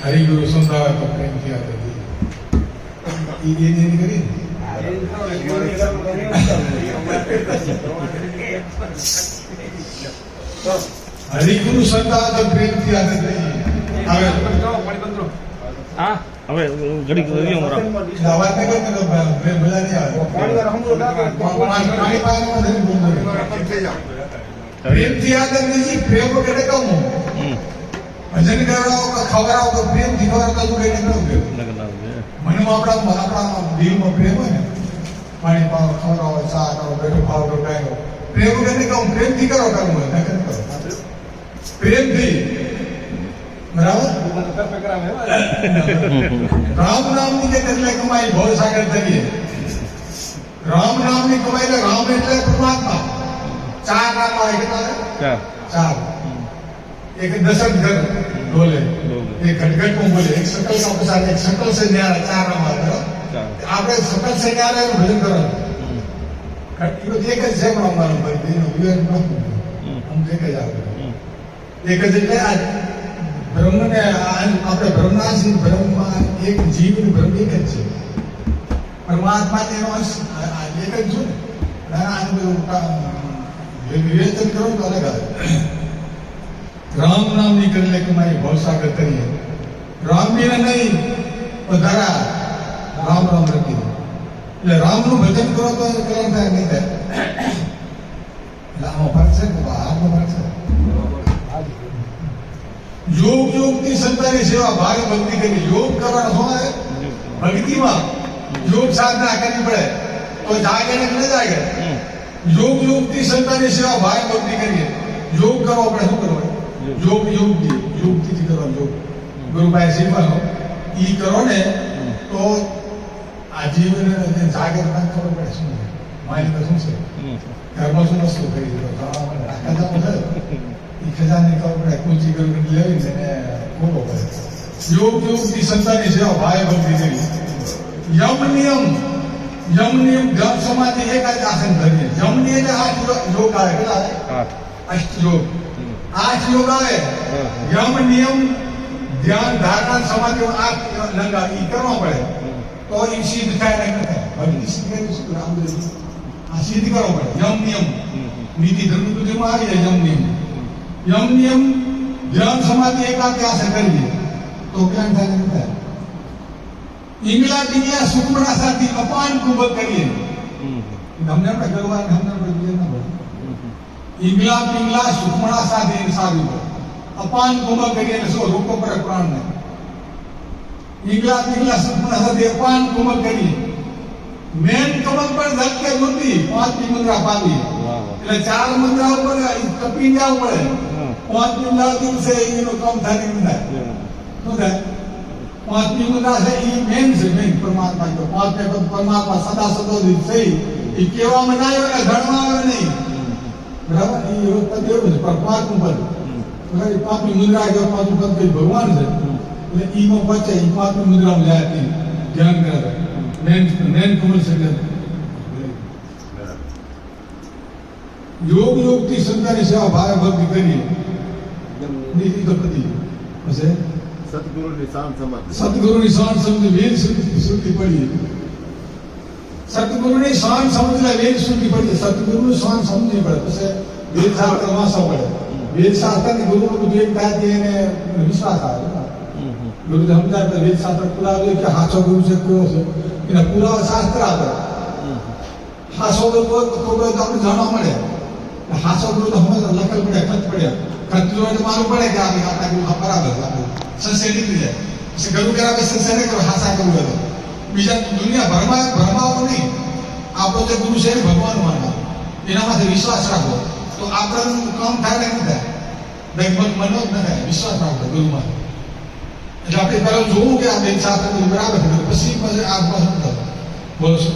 હરિગુરુ સંતાવા તો પ્રેમ થયા હતી એ કરી હરિગુરુ સંતાવા તો પ્રેમ થયા હતી હવે હા હવે ઘડી રહ્યો મોરા આવાજ ને કે ભલા નહીં આવે પાણી પ્રેમ થયા હતી પ્રેમ વગર કહું ભજન કરાવો કે ખવડાવો કે પ્રેમ થી ખવડાવો તો કઈ નીકળવું મને આપણા દિલમાં પ્રેમ હોય ને પાણી પાવો ખવડાવો ચા કરો બેઠો ખાવ તો કાંઈ પ્રેમ વગર કહું પ્રેમથી કરો કરવું હોય નકર કરો પ્રેમથી બરાબર રામ નામની જે એટલે કમાઈ ભવસાગર તરીકે રામ નામની કમાઈ એટલે રામ એટલે પરમાત્મા ચાર નામ આવે કેટલા ચાર एक दशक घर बोले एक घटघट को बोले एक सकल का प्रसाद एक सकल से न्यारा चार नाम आता आपने सकल से न्यारा भजन करो ये एक જ છે પણ અમારો ભાઈ બેનો વિવેક નો हम એક જ આવે એક જ એટલે આ બ્રહ્મને આપણે બ્રહ્માજી બ્રહ્મા એક જીવનું બ્રહ્મ એક જ છે પરમાત્મા તેનો અંશ એક જ છે ને આનું વિવેચન કરો તો અલગ આવે राम नाम निकलने के मारे बहुत सागर करिए राम भी नहीं धरा राम राम रखी એટલે રામ નું ભજન કરો તો કલમ થાય નહીં થાય એટલે આમાં ફરક છે કે બહારનો ફરક છે યોગ યોગથી સંતાની સેવા ભાગ ભક્તિ કરી યોગ કરવાનો શું આવે ભક્તિમાં યોગ સાધના કરવી પડે તો જાગે ને ન જાગે યોગ યોગથી સંતાની સેવા ભાગ ભક્તિ કરીએ યોગ કરવો પડે શું કરવું योग થી કરો યોગ ગુરુભાઈ શીખવાનો ઈ કરો ને તો આજીવન જાગે ના ખબર પડે શું મારી તો શું છે ઘરમાં શું વસ્તુ કરી દીધો ખજાનો છે ઈ ખજાને ખબર પડે કુંચી કરી લેવી ને બોલો પડે યોગ થી સંતાની સેવા ભાઈ ભક્તિ કરી યમ નિયમ ધ્યાન સમાધિ એક જ આસન કરીએ યમ નિયમ આઠ યોગ આવે કેટલા આવે અષ્ટ યોગ 8 योग आए यम नियम ध्यान धारणा समाधि 8 लंगा ई करना पड़े तो ई सिद्ध થાય નહીં થાય ભક્તિ સિદ્ધ કરી શું રામદેવ આ સિદ્ધ કરવો પડે यम नियम નીતિ ધર્મ બધું આવી જાય यम नियम ધ્યાન સમાધિ એકાગ્રતા से કરીએ તો જ્ઞાન થાય નહીં થાય ઈંગલા ટીંગલા સુકમણા સાથે અપાન કુંભક કરીએ તમને આપણે ગરવા તમને આપણે બીજે ના બોલ ઈંગલા પિંગલા સુખમણા સાથે સાધુ અપાન કુંભક કરીએ એટલે શું રૂપો પર પ્રાણ ને ઈંગલા પિંગલા સુખમણા સાથે અપાન કુંભક કરીએ મેન કમક પર ધક્કે મૂર્તિ 5 મુદ્રા પામી એટલે 4 મુદ્રા ઉપર કપી જવું પડે 5 મુદ્રા દિવસે એનો કામ થાય નહીં થાય શું થાય 5 મુદ્રા છે એ મેન છે મેન પરમાત્મા તો 5 પરમાત્મા સદા સદોદિત થઈ એ કેવામાં ના આવે ગણવા આવે નહીં બરાબર એ પદ એવું છે પર 5 નું પદ બરાબર 5 ની મુદ્રા કે 5 નું પદ ભગવાન છે એટલે ઈમાં પચે એ 5 ની મુદ્રામાં જાય છે ધ્યાન કરે મેન કમલ છે યોગ થી સંતાની સેવા ભાવે ભક્તિ કરીએ નીતિ તો પતિ પછી સતગુરુની શાન સમજી વેદ શ્રુતિ પડીએ સતગુરુની શાન સમજલા વેદ શ્રુતિ પડીએ સતગુરુનું શાન સમજવી પડે પછી વેદ શાસ્ત્ર વાંચવા પડે વેદ શાસ્ત્ર ની ગુરુ બધું એક થાય એને વિશ્વાસ આવે ગુરુ સમજાય વેદ શાસ્ત્ર પુરાવે કે હાચો ગુરુ છે કેવો છે એના પુરાવા શાસ્ત્ર આપે હાસો ગુરુ તો આપણે જાણવા મળે હાસો ગુરુ તો હમણાં લખલ પડે ખત પડે ખત જોડે તો માલુમ પડે કે આપણા ગુરુ બરાબર સંશય નીકળી જાય પછી ગુરુ કરાવે સંશય નહીં કરો હાસા કરવું હોય બીજા દુનિયા ભરમાવો નહીં આપણો જે ગુરુ છે ભગવાન માનવા એનામાંથી વિશ્વાસ રાખો તો આપણું કામ થાય નહીં થાય મનો જ ન થાય વિશ્વાસ રાખો ગુરુમાં એટલે આપણે પહેલા જોવું કે આ બેન સાથે બરાબર પછી આ પસંદ કરો બોલો શું